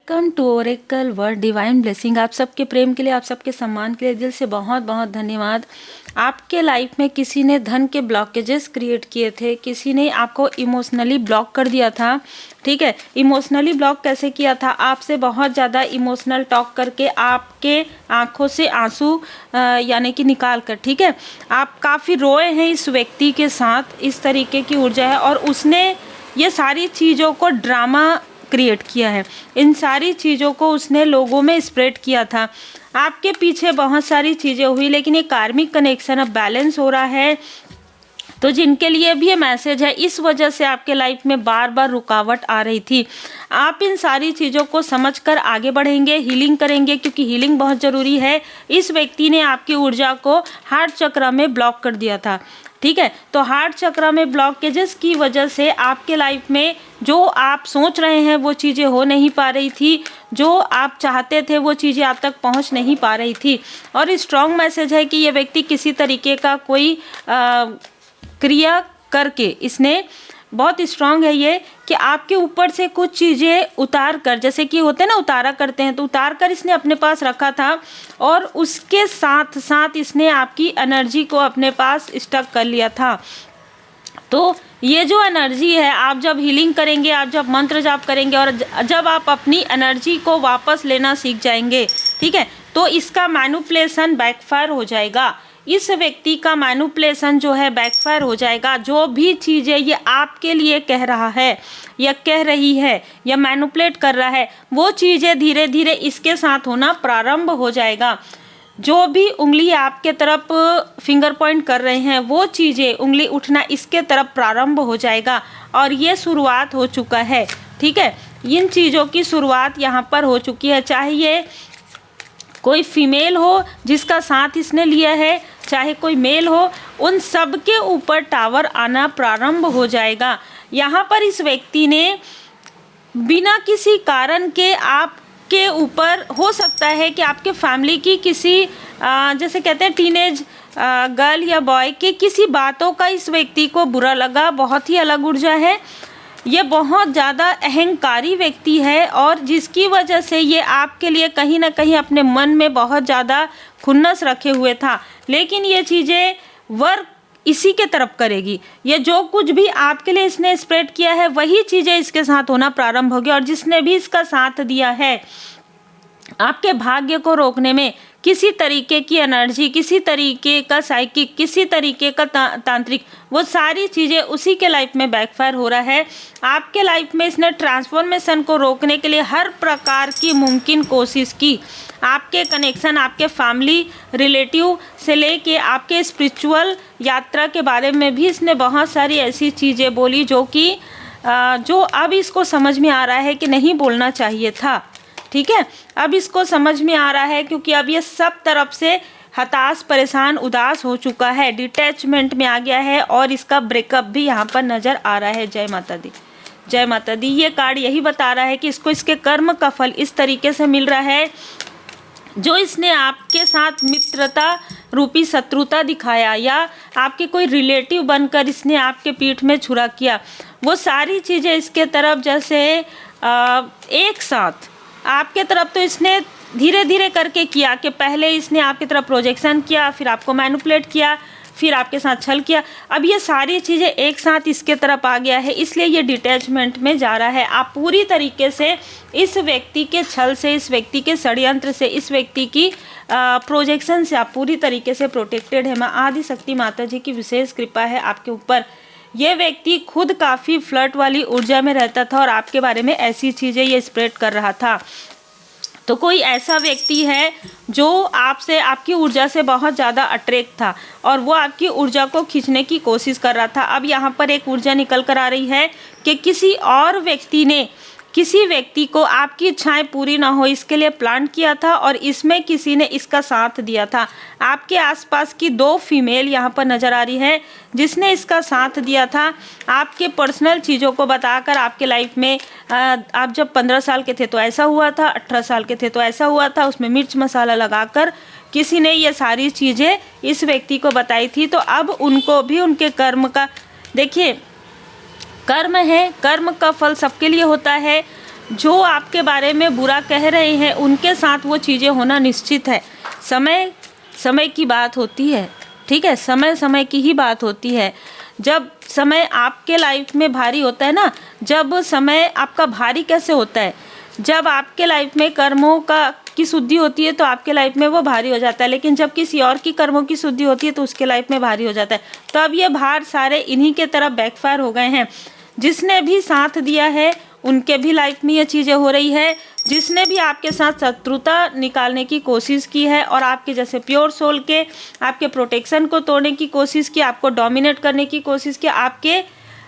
Welcome to oracle word divine blessing. आप सबके प्रेम के लिए, आप सबके सम्मान के लिए दिल से बहुत बहुत धन्यवाद। आपके लाइफ में किसी ने धन के ब्लॉकेजेस क्रिएट किए थे, किसी ने आपको इमोशनली ब्लॉक कर दिया था। ठीक है, इमोशनली ब्लॉक कैसे किया था? आपसे बहुत ज़्यादा इमोशनल टॉक करके आपके आंखों से आंसू यानी कि निकाल कर, ठीक है, आप काफ़ी रोए हैं इस व्यक्ति के साथ। इस तरीके की ऊर्जा है और उसने ये सारी चीज़ों को ड्रामा क्रिएट किया है। इन सारी चीज़ों को उसने लोगों में स्प्रेड किया था। आपके पीछे बहुत सारी चीज़ें हुई, लेकिन ये कार्मिक कनेक्शन अब बैलेंस हो रहा है। तो जिनके लिए भी ये मैसेज है, इस वजह से आपके लाइफ में बार बार रुकावट आ रही थी, आप इन सारी चीज़ों को समझकर आगे बढ़ेंगे, हीलिंग करेंगे, क्योंकि हीलिंग बहुत ज़रूरी है। इस व्यक्ति ने आपकी ऊर्जा को हार्ट चक्र में ब्लॉक कर दिया था। ठीक है, तो हार्ट चक्र में ब्लॉकेजेस की वजह से आपके लाइफ में जो आप सोच रहे हैं वो चीज़ें हो नहीं पा रही थी, जो आप चाहते थे वो चीज़ें आप तक पहुंच नहीं पा रही थी। और स्ट्रॉन्ग मैसेज है कि ये व्यक्ति किसी तरीके का कोई क्रिया करके, इसने बहुत स्ट्रांग है ये कि आपके ऊपर से कुछ चीज़ें उतार कर, जैसे कि होते हैं ना उतारा करते हैं, तो उतार कर इसने अपने पास रखा था और उसके साथ साथ इसने आपकी एनर्जी को अपने पास स्टक कर लिया था। तो ये जो एनर्जी है, आप जब हीलिंग करेंगे, आप जब मंत्र जाप करेंगे और जब आप अपनी एनर्जी को वापस लेना सीख जाएंगे, ठीक है, तो इसका मैनिपुलेशन बैकफायर हो जाएगा। इस व्यक्ति का मैनिपुलेशन जो है बैकफायर हो जाएगा। जो भी चीज़ें ये आपके लिए कह रहा है या कह रही है या मैनिपुलेट कर रहा है, वो चीज़ें धीरे धीरे इसके साथ होना प्रारंभ हो जाएगा। जो भी उंगली आपके तरफ फिंगर पॉइंट कर रहे हैं, वो चीज़ें उंगली उठना इसके तरफ प्रारंभ हो जाएगा और ये शुरुआत हो चुका है। ठीक है, इन चीज़ों की शुरुआत यहाँ पर हो चुकी है। चाहे ये कोई फीमेल हो जिसका साथ इसने लिया है, चाहे कोई मेल हो, उन सब के ऊपर टावर आना प्रारंभ हो जाएगा। यहाँ पर इस व्यक्ति ने बिना किसी कारण के आपके ऊपर, हो सकता है कि आपके फैमिली की किसी जैसे कहते हैं टीनेज गर्ल या बॉय के किसी बातों का इस व्यक्ति को बुरा लगा। बहुत ही अलग ऊर्जा है, ये बहुत ज़्यादा अहंकारी व्यक्ति है और जिसकी वजह से ये आपके लिए कहीं ना कहीं अपने मन में बहुत ज़्यादा खुन्नस रखे हुए था। लेकिन ये चीज़ें वर्क इसी के तरफ करेगी। ये जो कुछ भी आपके लिए इसने स्प्रेड किया है, वही चीज़ें इसके साथ होना प्रारंभ होगी। और जिसने भी इसका साथ दिया है आपके भाग्य को रोकने में, किसी तरीके की एनर्जी, किसी तरीके का साइकिक, किसी तरीके का तांत्रिक, वो सारी चीज़ें उसी के लाइफ में बैकफायर हो रहा है। आपके लाइफ में इसने ट्रांसफॉर्मेशन को रोकने के लिए हर प्रकार की मुमकिन कोशिश की। आपके कनेक्शन, आपके फैमिली रिलेटिव से लेके आपके स्पिरिचुअल यात्रा के बारे में भी इसने बहुत सारी ऐसी चीज़ें बोली जो अब इसको समझ में आ रहा है कि नहीं बोलना चाहिए था। ठीक है, अब इसको समझ में आ रहा है क्योंकि अब ये सब तरफ से हताश, परेशान, उदास हो चुका है, डिटैचमेंट में आ गया है और इसका ब्रेकअप भी यहाँ पर नज़र आ रहा है। जय माता दी, जय माता दी। ये कार्ड यही बता रहा है कि इसको इसके कर्म का फल इस तरीके से मिल रहा है। जो इसने आपके साथ मित्रता रूपी शत्रुता दिखाया या आपके कोई रिलेटिव बनकर इसने आपके पीठ में छुरा किया, वो सारी चीज़ें इसके तरफ जैसे एक साथ आपके तरफ तो इसने धीरे धीरे करके किया कि पहले इसने आपकी तरफ प्रोजेक्शन किया, फिर आपको मैनिपुलेट किया, फिर आपके साथ छल किया। अब ये सारी चीज़ें एक साथ इसके तरफ आ गया है, इसलिए ये डिटैचमेंट में जा रहा है। आप पूरी तरीके से इस व्यक्ति के छल से, इस व्यक्ति के षड्यंत्र से, इस व्यक्ति की प्रोजेक्शन से आप पूरी तरीके से प्रोटेक्टेड है। माँ आदि शक्ति माता जी की विशेष कृपा है आपके ऊपर। ये व्यक्ति खुद काफ़ी फ्लर्ट वाली ऊर्जा में रहता था और आपके बारे में ऐसी चीज़ें ये स्प्रेड कर रहा था। तो कोई ऐसा व्यक्ति है जो आपसे, आपकी ऊर्जा से बहुत ज़्यादा अट्रैक्ट था और वो आपकी ऊर्जा को खींचने की कोशिश कर रहा था। अब यहाँ पर एक ऊर्जा निकल कर आ रही है कि किसी और व्यक्ति ने किसी व्यक्ति को आपकी इच्छाएं पूरी ना हो इसके लिए प्लान किया था और इसमें किसी ने इसका साथ दिया था। आपके आसपास की 2 फीमेल यहाँ पर नज़र आ रही है जिसने इसका साथ दिया था। आपके पर्सनल चीज़ों को बताकर आपके लाइफ में आप जब 15 साल के थे तो ऐसा हुआ था, 18 साल के थे तो ऐसा हुआ था, उसमें मिर्च मसाला लगाकर किसी ने ये सारी चीज़ें इस व्यक्ति को बताई थी। तो अब उनको भी उनके कर्म का, देखिए कर्म है, कर्म का फल सबके लिए होता है। जो आपके बारे में बुरा कह रहे हैं उनके साथ वो चीज़ें होना निश्चित है। समय समय की बात होती है, ठीक है, समय समय की ही बात होती है। जब समय आपके लाइफ में भारी होता है ना, जब समय आपका भारी कैसे होता है, जब आपके लाइफ में कर्मों की शुद्धि होती है तो आपके लाइफ में वो भारी हो जाता है, लेकिन जब किसी और की कर्मों की शुद्धि होती है तो उसके लाइफ में भारी हो जाता है। तो अब ये भार सारे इन्हीं के तरफ बैकफायर हो गए हैं। जिसने भी साथ दिया है उनके भी लाइफ में ये चीज़ें हो रही है। जिसने भी आपके साथ शत्रुता निकालने की कोशिश की है और आपके जैसे प्योर सोल के आपके प्रोटेक्शन को तोड़ने की कोशिश की, आपको डोमिनेट करने की कोशिश की, आपके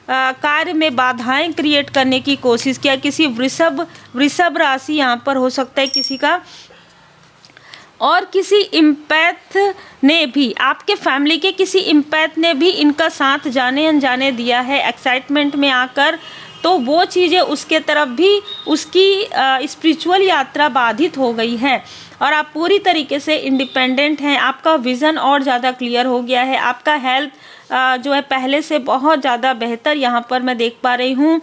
कार्य में बाधाएं क्रिएट करने की कोशिश किया। किसी वृषभ राशि यहाँ पर हो सकता है किसी का, और किसी इम्पैथ ने भी, आपके फैमिली के किसी इम्पैथ ने भी इनका साथ जाने अनजाने दिया है एक्साइटमेंट में आकर। तो वो चीज़ें उसके तरफ भी उसकी स्पिरिचुअल यात्रा बाधित हो गई है और आप पूरी तरीके से इंडिपेंडेंट हैं। आपका विज़न और ज़्यादा क्लियर हो गया है। आपका हेल्थ जो है पहले से बहुत ज़्यादा बेहतर यहाँ पर मैं देख पा रही हूँ।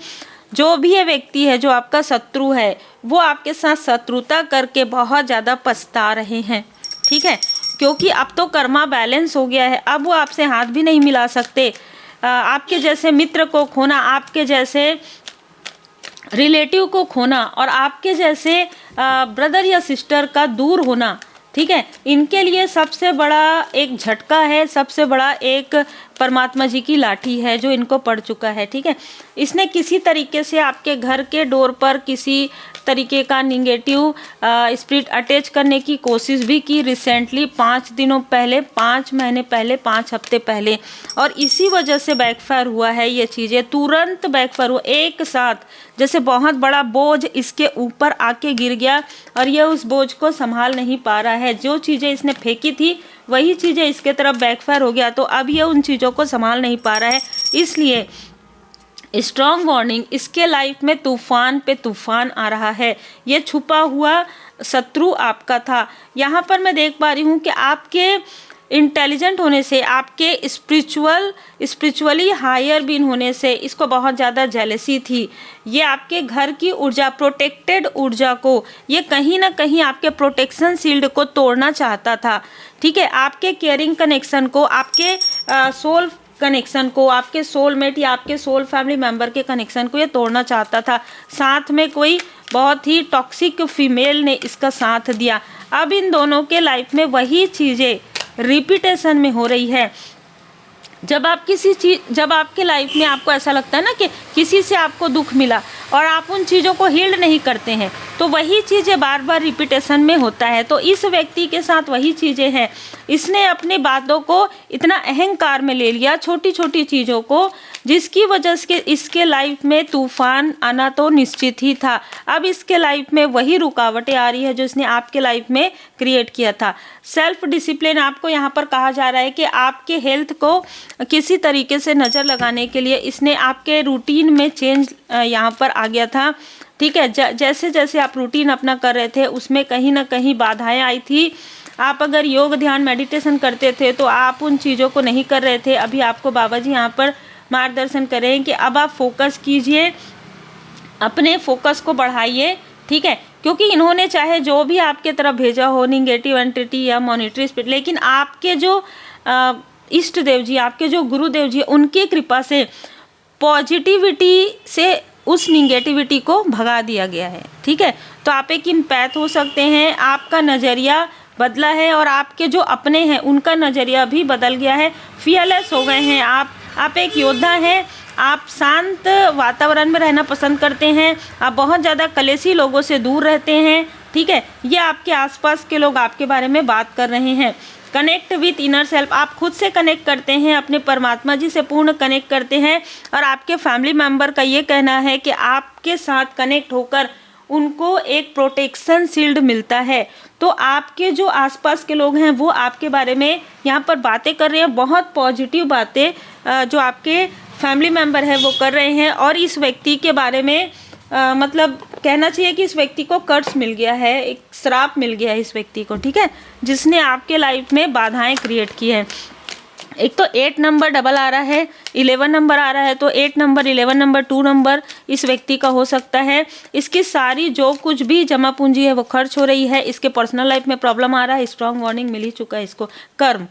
जो भी ये व्यक्ति है जो आपका शत्रु है वो आपके साथ शत्रुता करके बहुत ज़्यादा पछता रहे हैं, ठीक है, क्योंकि अब तो कर्मा बैलेंस हो गया है। अब वो आपसे हाथ भी नहीं मिला सकते। आपके जैसे मित्र को खोना, आपके जैसे रिलेटिव को खोना और आपके जैसे ब्रदर या सिस्टर का दूर होना, ठीक है, इनके लिए सबसे बड़ा एक झटका है, सबसे बड़ा एक परमात्मा जी की लाठी है जो इनको पड़ चुका है, ठीक है। इसने किसी तरीके से आपके घर के डोर पर किसी तरीके का निगेटिव स्पिरिट अटैच करने की कोशिश भी की रिसेंटली, 5 दिनों पहले, 5 महीने पहले, 5 हफ्ते पहले, और इसी वजह से बैकफायर हुआ है। ये चीज़ें तुरंत बैकफायर हुआ एक साथ, जैसे बहुत बड़ा बोझ इसके ऊपर आके गिर गया और ये उस बोझ को संभाल नहीं पा रहा है। जो चीज़ें इसने फेंकी थी वही चीज़ें इसके तरफ बैकफायर हो गया, तो अब ये उन चीज़ों को संभाल नहीं पा रहा है। इसलिए स्ट्रॉन्ग वार्निंग, इसके लाइफ में तूफान पे तूफान आ रहा है। ये छुपा हुआ शत्रु आपका था। यहाँ पर मैं देख पा रही हूँ कि आपके इंटेलिजेंट होने से, आपके स्पिरिचुअली हायर बीन होने से इसको बहुत ज़्यादा जेलसी थी। ये आपके घर की ऊर्जा, प्रोटेक्टेड ऊर्जा को, ये कहीं ना कहीं आपके प्रोटेक्शन शील्ड को तोड़ना चाहता था, ठीक है, आपके केयरिंग कनेक्शन को, आपके सोल कनेक्शन को, आपके सोलमेट या आपके सोल फैमिली मेंबर के कनेक्शन को ये तोड़ना चाहता था। साथ में कोई बहुत ही टॉक्सिक फीमेल ने इसका साथ दिया। अब इन दोनों के लाइफ में वही चीज़ें रिपीटेशन में हो रही है। जब आपके लाइफ में आपको ऐसा लगता है ना कि किसी से आपको दुख मिला और आप उन चीज़ों को हील्ड नहीं करते हैं, तो वही चीज़ें बार बार रिपीटेशन में होता है। तो इस व्यक्ति के साथ वही चीज़ें हैं। इसने अपनी बातों को इतना अहंकार में ले लिया, छोटी छोटी चीज़ों को, जिसकी वजह से इसके लाइफ में तूफान आना तो निश्चित ही था। अब इसके लाइफ में वही रुकावटें आ रही है जो इसने आपके लाइफ में क्रिएट किया था। सेल्फ डिसिप्लिन आपको यहाँ पर कहा जा रहा है कि आपके हेल्थ को किसी तरीके से नज़र लगाने के लिए इसने आपके रूटीन में चेंज यहाँ पर आ गया था, ठीक है। जैसे जैसे आप रूटीन अपना कर रहे थे उसमें कहीं ना कहीं बाधाएं आई थी। आप अगर योग ध्यान मेडिटेशन करते थे तो आप उन चीज़ों को नहीं कर रहे थे। अभी आपको बाबा जी यहाँ पर मार्गदर्शन करें कि अब आप फोकस कीजिए, अपने फोकस को बढ़ाइए, ठीक है, क्योंकि इन्होंने चाहे जो भी आपके तरफ भेजा हो, निगेटिव एंटिटी या मॉनिटरी स्पिरिट, लेकिन आपके जो इष्ट देव जी, आपके जो गुरुदेव जी, उनकी कृपा से पॉजिटिविटी से उस निगेटिविटी को भगा दिया गया है, ठीक है। तो आप एक इम्पैथ हो सकते हैं, आपका नज़रिया बदला है और आपके जो अपने हैं उनका नज़रिया भी बदल गया है। फियरलेस हो गए हैं आप एक योद्धा हैं। आप शांत वातावरण में रहना पसंद करते हैं। आप बहुत ज़्यादा कलेशी लोगों से दूर रहते हैं, ठीक है। ये आपके आसपास के लोग आपके बारे में बात कर रहे हैं। कनेक्ट विथ इनर सेल्फ, आप खुद से कनेक्ट करते हैं, अपने परमात्मा जी से पूर्ण कनेक्ट करते हैं। और आपके फैमिली मेम्बर का ये कहना है कि आपके साथ कनेक्ट होकर उनको एक प्रोटेक्शन शील्ड मिलता है। तो आपके जो आसपास के लोग हैं वो आपके बारे में यहाँ पर बातें कर रहे हैं, बहुत पॉजिटिव बातें जो आपके फैमिली मेम्बर है वो कर रहे हैं। और इस व्यक्ति के बारे में मतलब कहना चाहिए कि इस व्यक्ति को कर्स मिल गया है, एक श्राप मिल गया है इस व्यक्ति को, ठीक है, जिसने आपके लाइफ में बाधाएं क्रिएट की हैं। एक तो 8 नंबर डबल आ रहा है, 11 नंबर आ रहा है, तो 8 नंबर, 11 नंबर, 2 नंबर इस व्यक्ति का हो सकता है। इसकी सारी जो कुछ भी जमा पूंजी है वो खर्च हो रही है। इसके पर्सनल लाइफ में प्रॉब्लम आ रहा है, स्ट्रॉन्ग वार्निंग मिल ही चुका है इसको। कर्म,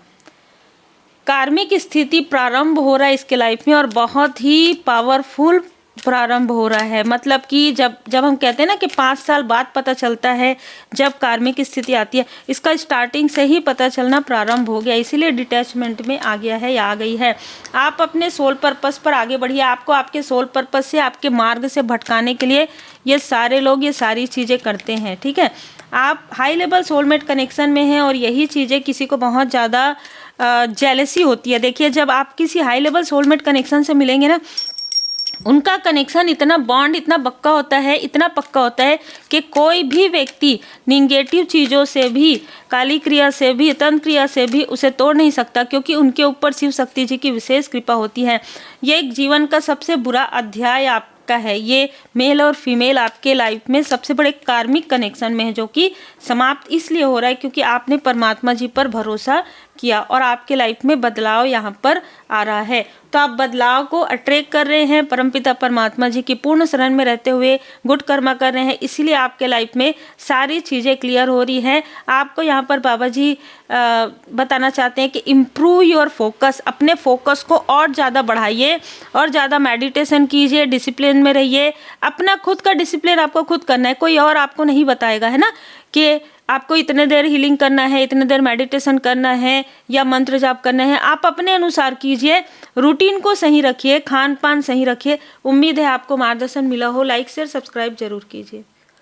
कार्मिक स्थिति प्रारंभ हो रहा है इसके लाइफ में और बहुत ही पावरफुल प्रारंभ हो रहा है। मतलब कि जब हम कहते हैं ना कि 5 साल बाद पता चलता है जब कार्मिक स्थिति आती है, इसका स्टार्टिंग से ही पता चलना प्रारंभ हो गया, इसीलिए डिटैचमेंट में आ गया है या आ गई है। आप अपने सोल पर्पस पर आगे बढ़िए। आपको आपके सोल पर्पस से, आपके मार्ग से भटकाने के लिए ये सारे लोग ये सारी चीज़ें करते हैं, ठीक है। आप हाई लेवल सोलमेट कनेक्शन में हैं और यही चीज़ें किसी को बहुत ज़्यादा जेलसी होती है। देखिए, जब आप किसी हाई लेवल सोलमेट कनेक्शन से मिलेंगे ना, उनका कनेक्शन इतना बॉन्ड इतना पक्का होता है, इतना पक्का होता है कि कोई भी व्यक्ति निगेटिव चीज़ों से भी, काली क्रिया से भी, तंत्र क्रिया से भी उसे तोड़ नहीं सकता, क्योंकि उनके ऊपर शिव शक्ति जी की विशेष कृपा होती है। ये एक जीवन का सबसे बुरा अध्याय आपका है। ये मेल और फीमेल आपके लाइफ में सबसे बड़े कार्मिक कनेक्शन में है, जो कि समाप्त इसलिए हो रहा है क्योंकि आपने परमात्मा जी पर भरोसा किया और आपके लाइफ में बदलाव यहाँ पर आ रहा है। तो आप बदलाव को अट्रैक्ट कर रहे हैं, परमपिता परमात्मा जी की पूर्ण शरण में रहते हुए गुड कर्मा कर रहे हैं, इसीलिए आपके लाइफ में सारी चीज़ें क्लियर हो रही हैं। आपको यहाँ पर बाबा जी बताना चाहते हैं कि इम्प्रूव योर फोकस, अपने फोकस को और ज़्यादा बढ़ाइए और ज़्यादा मेडिटेशन कीजिए, डिसिप्लिन में रहिए। अपना खुद का डिसिप्लिन आपको खुद करना है, कोई और आपको नहीं बताएगा, है ना, कि आपको इतने देर हीलिंग करना है, इतने देर मेडिटेशन करना है या मंत्र जाप करना है। आप अपने अनुसार कीजिए, रूटीन को सही रखिए, खान पान सही रखिए। उम्मीद है आपको मार्गदर्शन मिला हो। लाइक शेयर सब्सक्राइब जरूर कीजिए।